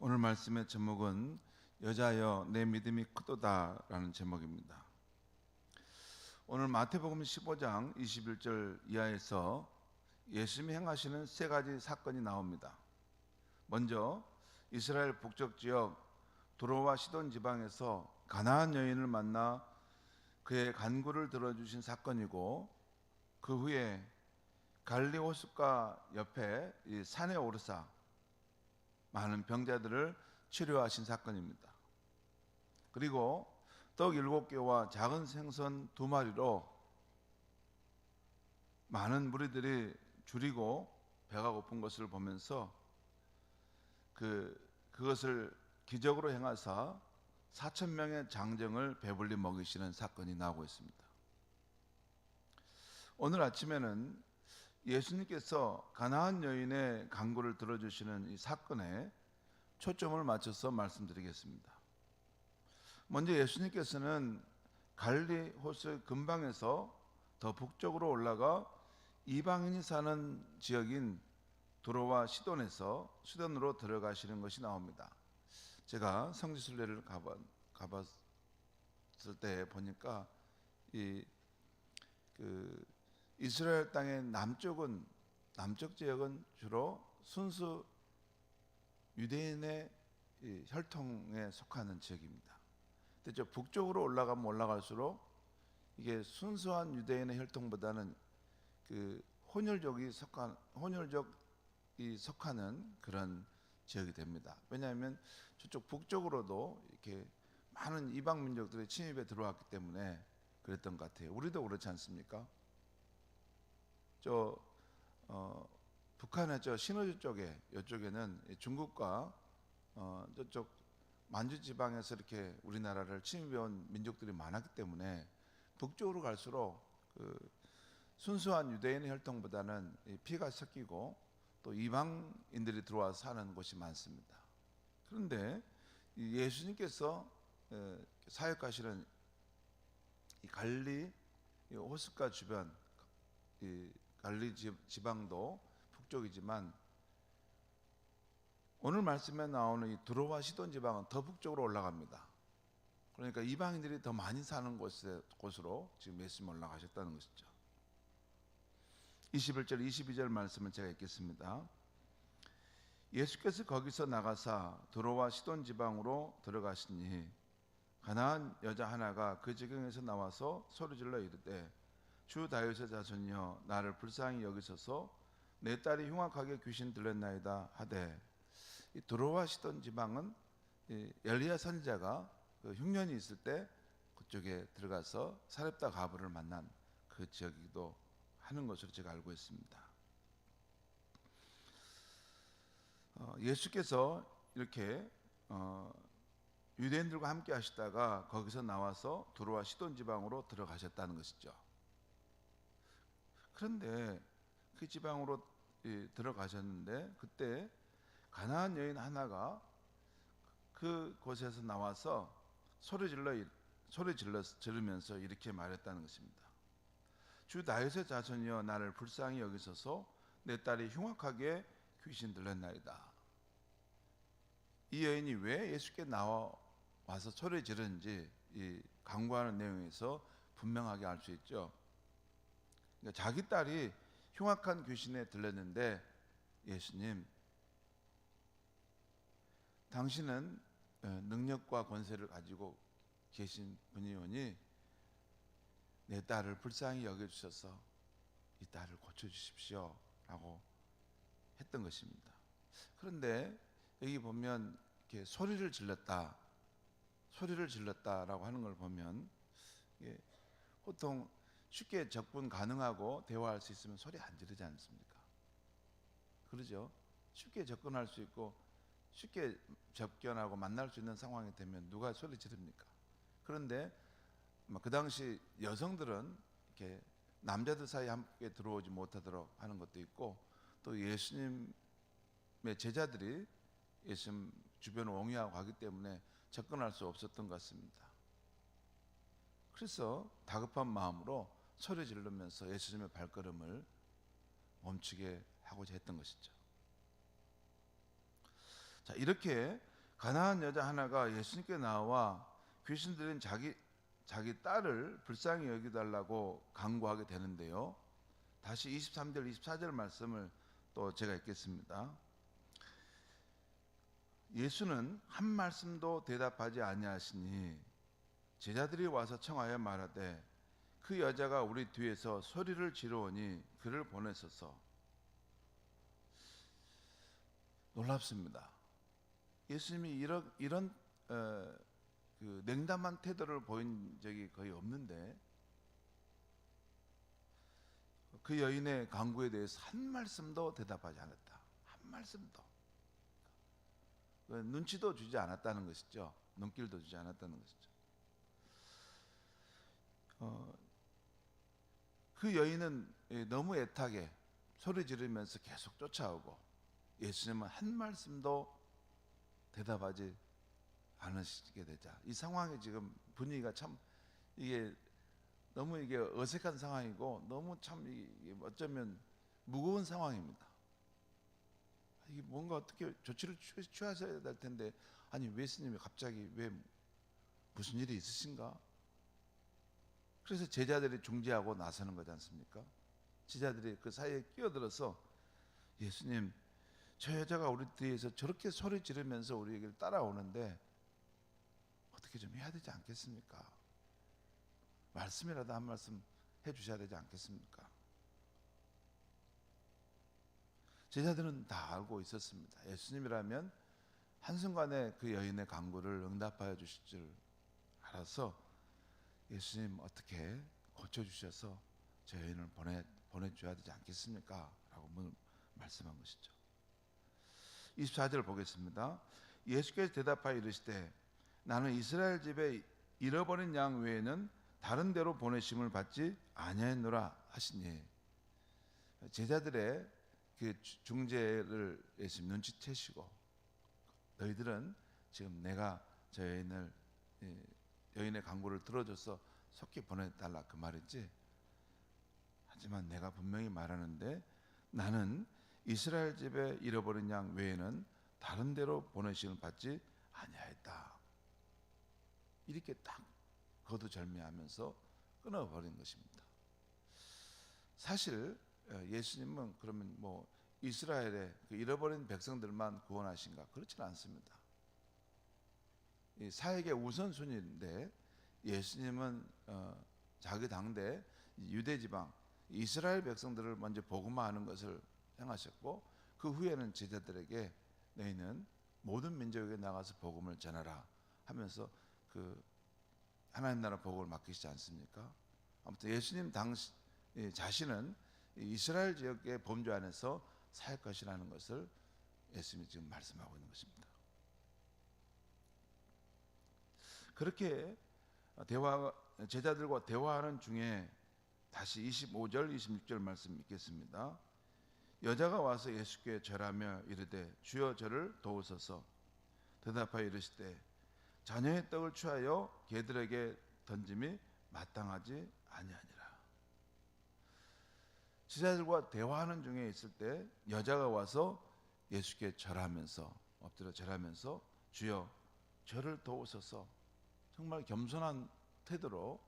오늘 말씀의 제목은 여자여 내 믿음이 크도다라는 제목입니다. 오늘 마태복음 15장 21절 이하에서 예수님이 행하시는 세 가지 사건이 나옵니다. 먼저 이스라엘 북쪽 지역 두로와 시돈 지방에서 가나안 여인을 만나 그의 간구를 들어주신 사건이고, 그 후에 갈릴리 호숫가 옆에 이 산에 오르사 많은 병자들을 치료하신 사건입니다. 그리고 떡 7개와 작은 생선 2마리로 많은 무리들이 줄이고 배가 고픈 것을 보면서 그것을 기적으로 행하사 4,000명의 장정을 배불리 먹이시는 사건이 나오고 있습니다. 오늘 아침에는 예수님께서 가나안 여인의 간구를 들어주시는 이 사건에 초점을 맞춰서 말씀드리겠습니다. 먼저 예수님께서는 갈릴리 호수 근방에서 더 북쪽으로 올라가 이방인이 사는 지역인 두로와 시돈으로 들어가시는 것이 나옵니다. 제가 성지순례를 가봤을 때 보니까 이스라엘 땅의 남쪽 지역은 주로 순수 유대인의 혈통에 속하는 지역입니다. 근데 저 북쪽으로 올라가면 올라갈수록 이게 순수한 유대인의 혈통보다는 혼혈족이 속하는 그런 지역이 됩니다. 왜냐하면 저쪽 북쪽으로도 이렇게 많은 이방 민족들의 침입에 들어왔기 때문에 그랬던 것 같아요. 우리도 그렇지 않습니까? 북한의 신의주 쪽에, 이쪽에는 중국과 저쪽 만주 지방에서 이렇게 우리나라를 침입해온 민족들이 많았기 때문에 북쪽으로 갈수록 순수한 유대인의 혈통보다는 피가 섞이고 또 이방인들이 들어와서 사는 곳이 많습니다. 그런데 예수님께서 사역하시는 이 갈릴리 호숫가 주변, 갈릴리 지방도 북쪽이지만 오늘 말씀에 나오는 이 두로와 시돈 지방은 더 북쪽으로 올라갑니다. 그러니까 이방인들이 더 많이 사는 곳으로 지금 예수님 올라가셨다는 것이죠. 21절 22절 말씀을 제가 읽겠습니다. 예수께서 거기서 나가사 두로와 시돈 지방으로 들어가시니 가나안 여자 하나가 그 지경에서 나와서 소리질러 이르되 주 다윗의 자손이여 나를 불쌍히 여기소서 내 딸이 흉악하게 귀신 들렸나이다 하되, 이 두로와 시돈 지방은 엘리야 선지자가 흉년이 있을 때 그쪽에 들어가서 사렙다 가부를 만난 그 지역이기도 하는 것으로 제가 알고 있습니다. 예수께서 이렇게 유대인들과 함께 하시다가 거기서 나와서 두로와 시돈 지방으로 들어가셨다는 것이죠. 그런데 그 지방으로 들어가셨는데 그때 가나안 여인 하나가 그곳에서 나와서 소리 지르면서 이렇게 말했다는 것입니다. 주 다윗의 자손이여 나를 불쌍히 여기소서 내 딸이 흉악하게 귀신 들렸나이다. 이 여인이 왜 예수께 나와서 소리 지르는지 이 강구하는 내용에서 분명하게 알 수 있죠. 그러니까 자기 딸이 흉악한 귀신에 들렸는데, 예수님, 당신은 능력과 권세를 가지고 계신 분이오니 내 딸을 불쌍히 여겨주셔서 이 딸을 고쳐주십시오 라고 했던 것입니다. 그런데 여기 보면 이렇게 소리를 질렀다라고 하는 걸 보면 보통 쉽게 접근 가능하고 대화할 수 있으면 소리 안 지르지 않습니까? 그러죠? 쉽게 접근할 수 있고 쉽게 접견하고 만날 수 있는 상황이 되면 누가 소리 지릅니까? 그런데 그 당시 여성들은 이렇게 남자들 사이에 함께 들어오지 못하도록 하는 것도 있고, 또 예수님의 제자들이 예수님 주변을 옹이하고 가기 때문에 접근할 수 없었던 것 같습니다. 그래서 다급한 마음으로 소리 지르면서 예수님의 발걸음을 멈추게 하고자 했던 것이죠. 자, 이렇게 가난한 여자 하나가 예수님께 나와 귀신 들린 자기 딸을 불쌍히 여기달라고 간구하게 되는데요. 다시 23절 24절 말씀을 또 제가 읽겠습니다. 예수는 한 말씀도 대답하지 아니하시니 제자들이 와서 청하여 말하되 그 여자가 우리 뒤에서 소리를 지르오니 그를 보내소서. 놀랍습니다. 예수님이 이런 그 냉담한 태도를 보인 적이 거의 없는데 그 여인의 간구에 대해서 한 말씀도 대답하지 않았다. 한 말씀도. 눈치도 주지 않았다는 것이죠. 눈길도 주지 않았다는 것이죠. 그 여인은 너무 애타게 소리 지르면서 계속 쫓아오고 예수님은 한 말씀도 대답하지 않으시게 되자 이 상황이 지금 분위기가 참 이게 너무 이게 어색한 상황이고 너무 참 이게 어쩌면 무거운 상황입니다. 이게 뭔가 어떻게 조치를 취하셔야 될 텐데 아니 예수님이 갑자기 왜 무슨 일이 있으신가? 그래서 제자들이 중재하고 나서는 거지 않습니까? 제자들이 그 사이에 끼어들어서 예수님 저 여자가 우리 뒤에서 저렇게 소리 지르면서 우리에게 따라오는데 어떻게 좀 해야 되지 않겠습니까? 말씀이라도 한 말씀 해주셔야 되지 않겠습니까? 제자들은 다 알고 있었습니다. 예수님이라면 한순간에 그 여인의 간구를 응답하여 주실 줄 알아서 예수님 어떻게 고쳐주셔서 저 여인을 보내줘야 되지 않겠습니까? 라고 말씀한 것이죠. 24절 보겠습니다. 예수께서 대답하여 이르시되 나는 이스라엘 집에 잃어버린 양 외에는 다른 데로 보내심을 받지 아니하였노라 하시니 제자들의 그 중재를 예수님 눈치채시고 너희들은 지금 내가 저 여인의 간구를 들어줘서 속히 보내달라 그 말이지. 하지만 내가 분명히 말하는데 나는 이스라엘 집에 잃어버린 양 외에는 다른 데로 보내심을 받지 아니하였다. 이렇게 딱 거두절미하면서 끊어버린 것입니다. 사실 예수님은 그러면 뭐 이스라엘의 그 잃어버린 백성들만 구원하신가? 그렇지는 않습니다. 이 사역의 우선순위인데 예수님은 자기 당대 유대 지방 이스라엘 백성들을 먼저 복음화하는 것을 행하셨고 그 후에는 제자들에게 너희는 모든 민족에게 나가서 복음을 전하라 하면서 그 하나님 나라 복음을 맡기시지 않습니까? 아무튼 예수님 당시 자신은 이스라엘 지역의 범주 안에서 살 것이라는 것을 예수님이 지금 말씀하고 있는 것입니다. 그렇게 제자들과 대화하는 중에 다시 25절 26절 말씀 읽겠습니다. 여자가 와서 예수께 절하며 이르되 주여 저를 도우소서. 대답하여 이르시되 자녀의 떡을 취하여 개들에게 던짐이 마땅하지 아니하니라. 제자들과 대화하는 중에 있을 때 여자가 와서 예수께 절하면서 엎드려 절하면서 주여 저를 도우소서. 정말 겸손한 태도로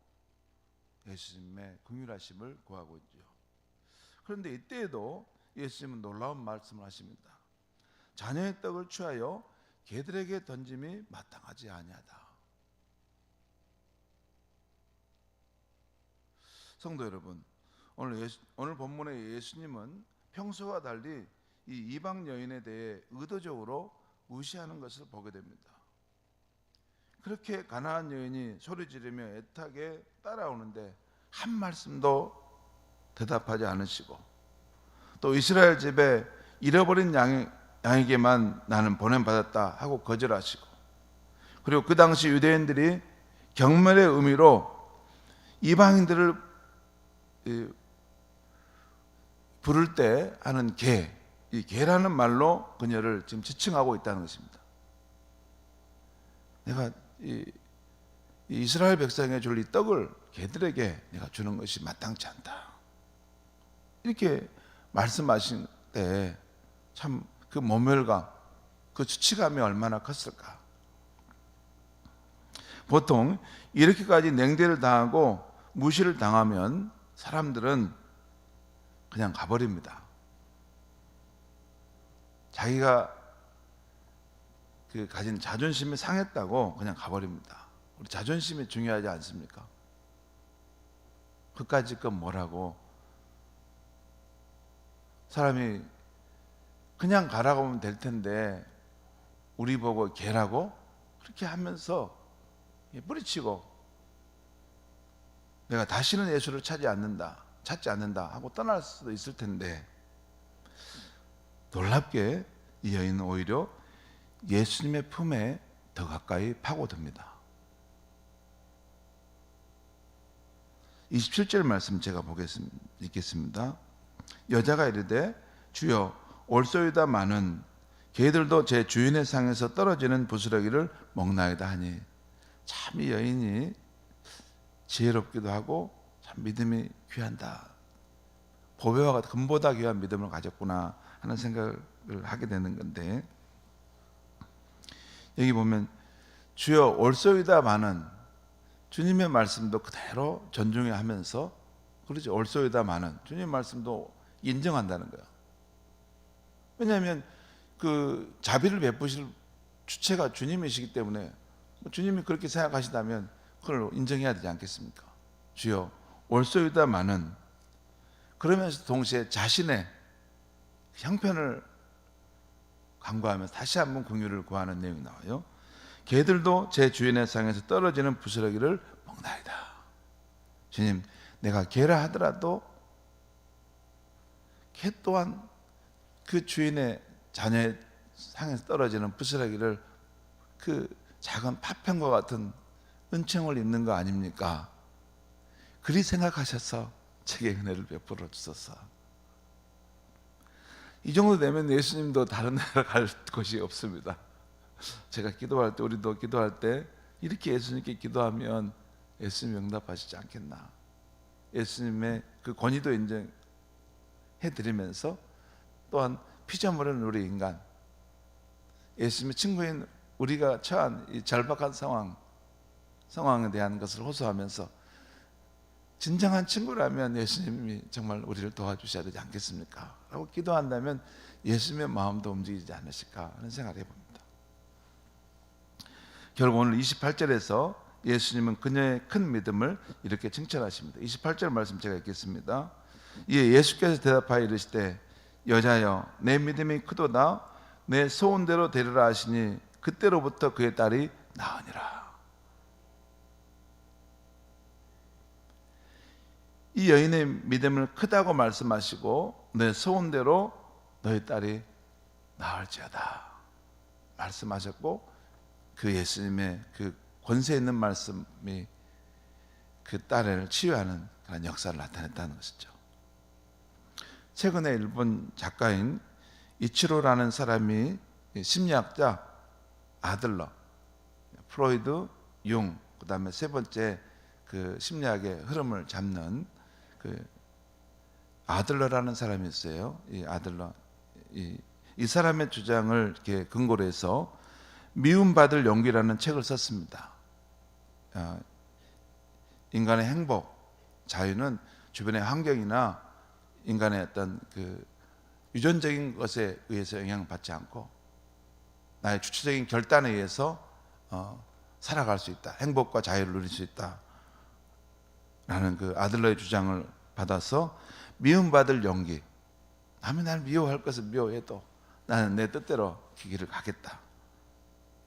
예수님의 긍휼하심을 구하고 있죠. 그런데 이때에도 예수님은 놀라운 말씀을 하십니다. 자녀의 떡을 취하여 개들에게 던짐이 마땅하지 아니하다. 성도 여러분, 오늘 본문의 예수님은 평소와 달리 이 이방 여인에 대해 의도적으로 무시하는 것을 보게 됩니다. 그렇게 가나안 여인이 소리 지르며 애타게 따라오는데 한 말씀도 대답하지 않으시고 또 이스라엘 집에 잃어버린 양에게만 나는 보냄받았다 하고 거절하시고 그리고 그 당시 유대인들이 경멸의 의미로 이방인들을 부를 때 하는 이 개라는 말로 그녀를 지금 지칭하고 있다는 것입니다. 내가 이 이스라엘 백성에 줄 이 떡을 개들에게 내가 주는 것이 마땅치 않다. 이렇게 말씀하신 때 참 그 모멸감, 그 수치감이 얼마나 컸을까. 보통 이렇게까지 냉대를 당하고 무시를 당하면 사람들은 그냥 가버립니다. 자기가 그 가진 자존심이 상했다고 그냥 가버립니다. 우리 자존심이 중요하지 않습니까? 그까짓 건 뭐라고. 사람이 그냥 가라고 하면 될 텐데 우리 보고 개라고 그렇게 하면서 뿌리치고 내가 다시는 예수를 찾지 않는다 하고 떠날 수도 있을 텐데, 놀랍게 이 여인은 오히려 예수님의 품에 더 가까이 파고듭니다. 27절 말씀 제가 읽겠습니다. 여자가 이르되 주여 올소이다 마는 개들도 제 주인의 상에서 떨어지는 부스러기를 먹나이다 하니, 참 이 여인이 지혜롭기도 하고 참 믿음이 귀한다, 보배와 같은 금보다 귀한 믿음을 가졌구나 하는 생각을 하게 되는 건데, 여기 보면 주여 올소이다 마는 주님의 말씀도 그대로 존중해 하면서, 그렇죠, 올소이다 마는 주님의 말씀도 인정한다는 거예요. 왜냐하면 그 자비를 베푸실 주체가 주님이시기 때문에 주님이 그렇게 생각하시다면 그걸 인정해야 되지 않겠습니까? 주여 올소이다 마는, 그러면서 동시에 자신의 형편을 간구하면서 다시 한번 긍휼을 구하는 내용이 나와요. 개들도 제 주인의 상에서 떨어지는 부스러기를 먹나이다. 주님, 내가 개라 하더라도 개 또한 그 주인의 자녀의 상에서 떨어지는 부스러기를, 그 작은 파편과 같은 은총을 입는 거 아닙니까? 그리 생각하셔서 제게 은혜를 베풀어 주소서. 이 정도 되면 예수님도 다른 나라 갈 곳이 없습니다. 제가 기도할 때, 우리도 기도할 때 이렇게 예수님께 기도하면 예수님이 응답하시지 않겠나. 예수님의 그 권위도 인정해 드리면서 또한 피조물은 우리 인간, 예수님의 친구인 우리가 처한 이 절박한 상황에 대한 것을 호소하면서, 진정한 친구라면 예수님이 정말 우리를 도와주셔야 되지 않겠습니까? 라고 기도한다면 예수님의 마음도 움직이지 않으실까 하는 생각을 해봅니다. 결국 오늘 28절에서 예수님은 그녀의 큰 믿음을 이렇게 칭찬하십니다. 28절 말씀 제가 읽겠습니다. 이에 예수께서 대답하여 이르시되 여자여 내 믿음이 크도다, 내 소원대로 되리라 하시니 그때로부터 그의 딸이 나으니라. 이 여인의 믿음을 크다고 말씀하시고 내 소원대로 너희 딸이 나을지어다 말씀하셨고, 그 예수님의 그 권세 있는 말씀이 그 딸을 치유하는 그런 역사를 나타냈다는 것이죠. 최근에 일본 작가인 이치로라는 사람이 심리학자 아들러, 프로이드, 융, 그 다음에 세 번째 그 심리학의 흐름을 잡는 그 아들러라는 사람이 있어요. 이 아들러, 이 사람의 주장을 이렇게 근거로 해서 미움받을 용기라는 책을 썼습니다. 인간의 행복, 자유는 주변의 환경이나 인간의 어떤 그 유전적인 것에 의해서 영향받지 않고 나의 주체적인 결단에 의해서 살아갈 수 있다, 행복과 자유를 누릴 수 있다 라는 그 아들러의 주장을 받아서 미움받을 용기, 남이 날 미워할 것을 미워해도 나는 내 뜻대로 그 길을 가겠다,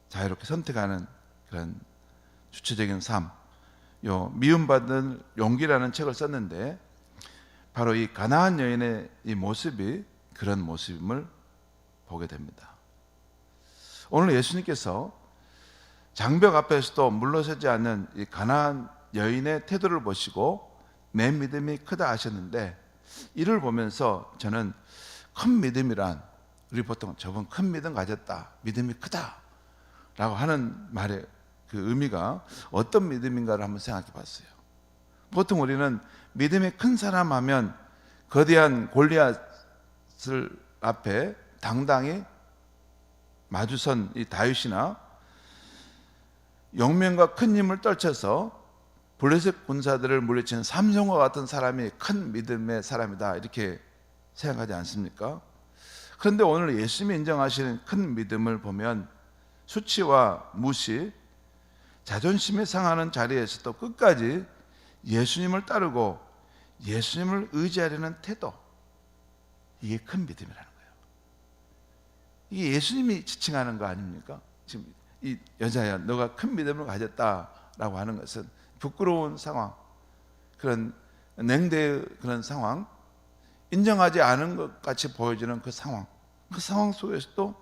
자유롭게 선택하는 그런 주체적인 삶, 요 미움받는 용기라는 책을 썼는데, 바로 이 가나안 여인의 이 모습이 그런 모습임을 보게 됩니다. 오늘 예수님께서 장벽 앞에서도 물러서지 않는 이 가나안 여인의 태도를 보시고 내 믿음이 크다 하셨는데, 이를 보면서 저는 큰 믿음이란, 우리 보통 저분 큰 믿음 가졌다, 믿음이 크다 라고 하는 말의 그 의미가 어떤 믿음인가를 한번 생각해 봤어요. 보통 우리는 믿음이 큰 사람 하면 거대한 골리앗을 앞에 당당히 마주선 이 다윗이나 용맹과 큰 힘을 떨쳐서 블레셋 군사들을 물리치는 삼성과 같은 사람이 큰 믿음의 사람이다, 이렇게 생각하지 않습니까? 그런데 오늘 예수님이 인정하시는 큰 믿음을 보면 수치와 무시, 자존심이 상하는 자리에서도 끝까지 예수님을 따르고 예수님을 의지하려는 태도, 이게 큰 믿음이라는 거예요. 이게 예수님이 지칭하는 거 아닙니까? 지금 이 여자야, 너가 큰 믿음을 가졌다라고 하는 것은 부끄러운 상황, 그런 냉대의 그런 상황, 인정하지 않은 것 같이 보여지는 그 상황 속에서도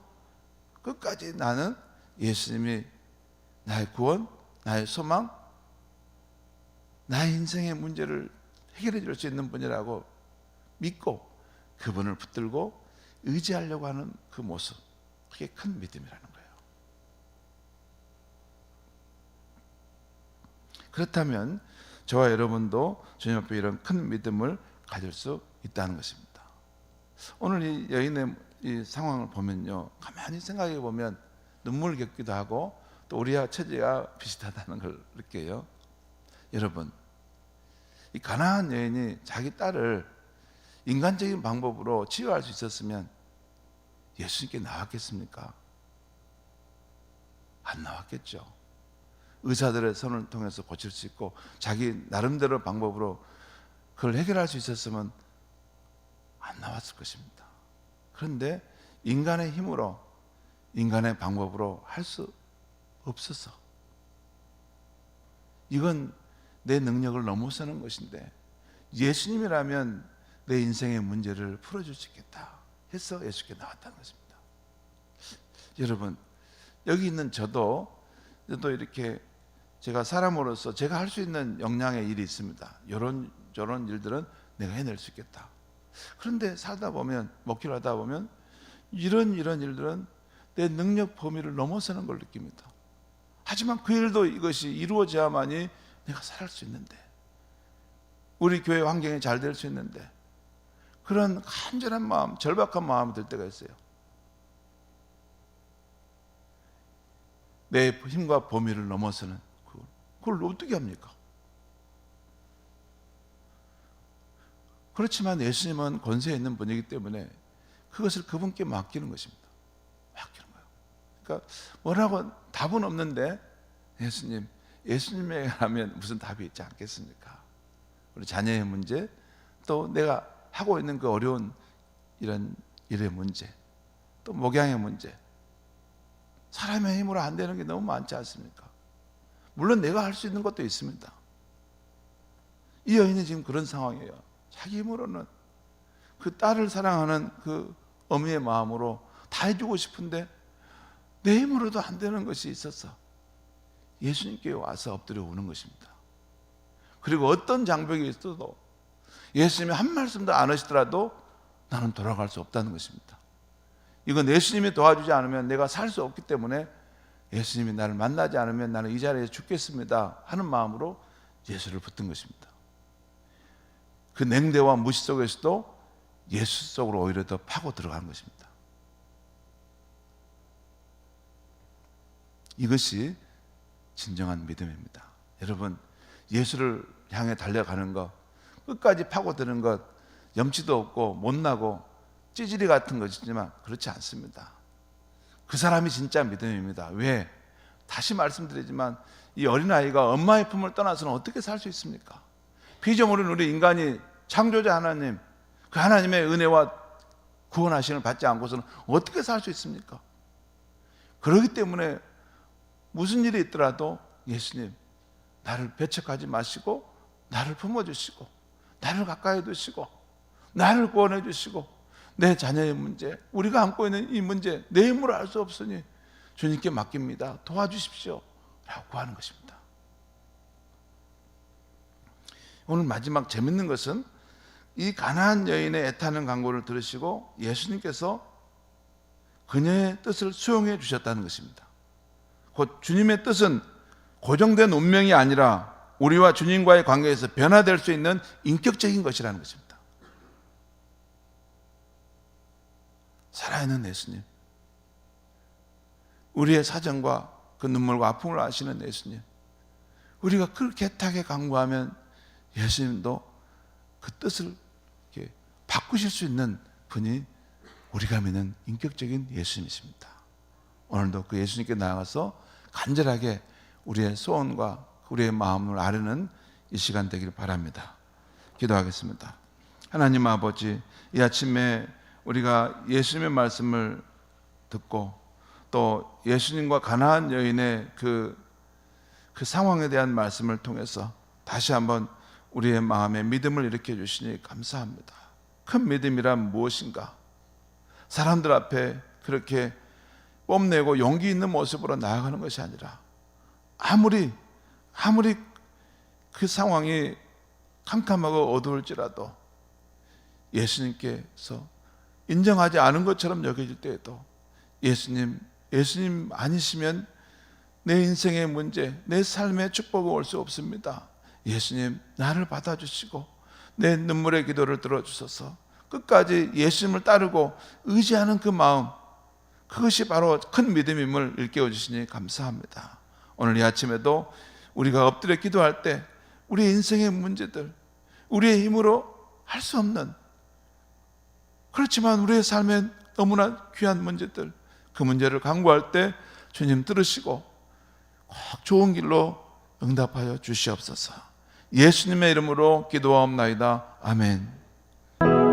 끝까지 나는 예수님이 나의 구원, 나의 소망, 나의 인생의 문제를 해결해 줄 수 있는 분이라고 믿고 그분을 붙들고 의지하려고 하는 그 모습, 그게 큰 믿음이라는 거예요. 그렇다면 저와 여러분도 주님 앞에 이런 큰 믿음을 가질 수 있다는 것입니다. 오늘 이 여인의 이 상황을 보면요, 가만히 생각해 보면 눈물 겪기도 하고 또 우리와 처지가 비슷하다는 걸 느껴요. 여러분, 이 가나안 여인이 자기 딸을 인간적인 방법으로 치유할 수 있었으면 예수님께 나왔겠습니까? 안 나왔겠죠. 의사들의 손을 통해서 고칠 수 있고 자기 나름대로 방법으로 그걸 해결할 수 있었으면 안 나왔을 것입니다. 그런데 인간의 힘으로, 인간의 방법으로 할 수 없어서, 이건 내 능력을 넘어서는 것인데 예수님이라면 내 인생의 문제를 풀어줄 수 있겠다 해서 예수께 나왔다는 것입니다. 여러분, 여기 있는 저도 이렇게 제가 사람으로서 제가 할 수 있는 역량의 일이 있습니다. 저런 일들은 내가 해낼 수 있겠다. 그런데 살다 보면, 목회를 하다 보면 이런 일들은 내 능력 범위를 넘어서는 걸 느낍니다. 하지만 그 일도 이것이 이루어져야만이 내가 살아갈 수 있는데, 우리 교회 환경이 잘 될 수 있는데, 그런 간절한 마음, 절박한 마음이 들 때가 있어요. 내 힘과 범위를 넘어서는 그걸 어떻게 합니까? 그렇지만 예수님은 권세 있는 분이기 때문에 그것을 그분께 맡기는 것입니다. 맡기는 거예요. 그러니까 뭐라고 답은 없는데 예수님에게 하면 무슨 답이 있지 않겠습니까? 우리 자녀의 문제, 또 내가 하고 있는 그 어려운 이런 일의 문제, 또 목양의 문제, 사람의 힘으로 안 되는 게 너무 많지 않습니까? 물론 내가 할 수 있는 것도 있습니다. 이 여인이 지금 그런 상황이에요. 자기 힘으로는 그 딸을 사랑하는 그 어미의 마음으로 다 해주고 싶은데 내 힘으로도 안 되는 것이 있어서 예수님께 와서 엎드려 우는 것입니다. 그리고 어떤 장벽이 있어도 예수님이 한 말씀도 안 하시더라도 나는 돌아갈 수 없다는 것입니다. 이건 예수님이 도와주지 않으면 내가 살 수 없기 때문에 예수님이 나를 만나지 않으면 나는 이 자리에서 죽겠습니다 하는 마음으로 예수를 붙든 것입니다. 그 냉대와 무시 속에서도 예수 속으로 오히려 더 파고 들어간 것입니다. 이것이 진정한 믿음입니다. 여러분, 예수를 향해 달려가는 것, 끝까지 파고드는 것, 염치도 없고 못나고 찌질이 같은 것이지만 그렇지 않습니다. 그 사람이 진짜 믿음입니다. 왜? 다시 말씀드리지만 이 어린아이가 엄마의 품을 떠나서는 어떻게 살 수 있습니까? 피조물인 우리 인간이 창조자 하나님, 그 하나님의 은혜와 구원하심을 받지 않고서는 어떻게 살 수 있습니까? 그렇기 때문에 무슨 일이 있더라도 예수님, 나를 배척하지 마시고 나를 품어주시고 나를 가까이 두시고 나를 구원해 주시고 내 자녀의 문제, 우리가 안고 있는 이 문제 내 힘으로 할 수 없으니 주님께 맡깁니다, 도와주십시오 라고 구하는 것입니다. 오늘 마지막 재밌는 것은 이 가나안 여인의 애타는 간구를 들으시고 예수님께서 그녀의 뜻을 수용해 주셨다는 것입니다. 곧 주님의 뜻은 고정된 운명이 아니라 우리와 주님과의 관계에서 변화될 수 있는 인격적인 것이라는 것입니다. 살아있는 예수님, 우리의 사정과 그 눈물과 아픔을 아시는 예수님, 우리가 그렇게 애타게 간구하면 예수님도 그 뜻을 이렇게 바꾸실 수 있는 분이 우리가 믿는 인격적인 예수님이십니다. 오늘도 그 예수님께 나아가서 간절하게 우리의 소원과 우리의 마음을 아뢰는 이 시간 되기를 바랍니다. 기도하겠습니다. 하나님 아버지, 이 아침에 우리가 예수님의 말씀을 듣고 또 예수님과 가나안 여인의 그 상황에 대한 말씀을 통해서 다시 한번 우리의 마음에 믿음을 일으켜 주시니 감사합니다. 큰 믿음이란 무엇인가? 사람들 앞에 그렇게 뽐내고 용기 있는 모습으로 나아가는 것이 아니라 아무리 그 상황이 캄캄하고 어두울지라도 예수님께서 인정하지 않은 것처럼 여겨질 때에도 예수님 아니시면 내 인생의 문제, 내 삶의 축복이 올 수 없습니다. 예수님, 나를 받아주시고 내 눈물의 기도를 들어주셔서 끝까지 예수님을 따르고 의지하는 그 마음, 그것이 바로 큰 믿음임을 일깨워 주시니 감사합니다. 오늘 이 아침에도 우리가 엎드려 기도할 때 우리의 인생의 문제들, 우리의 힘으로 할 수 없는, 그렇지만 우리의 삶에 너무나 귀한 문제들, 그 문제를 간구할 때 주님 들으시고 꼭 좋은 길로 응답하여 주시옵소서. 예수님의 이름으로 기도하옵나이다. 아멘.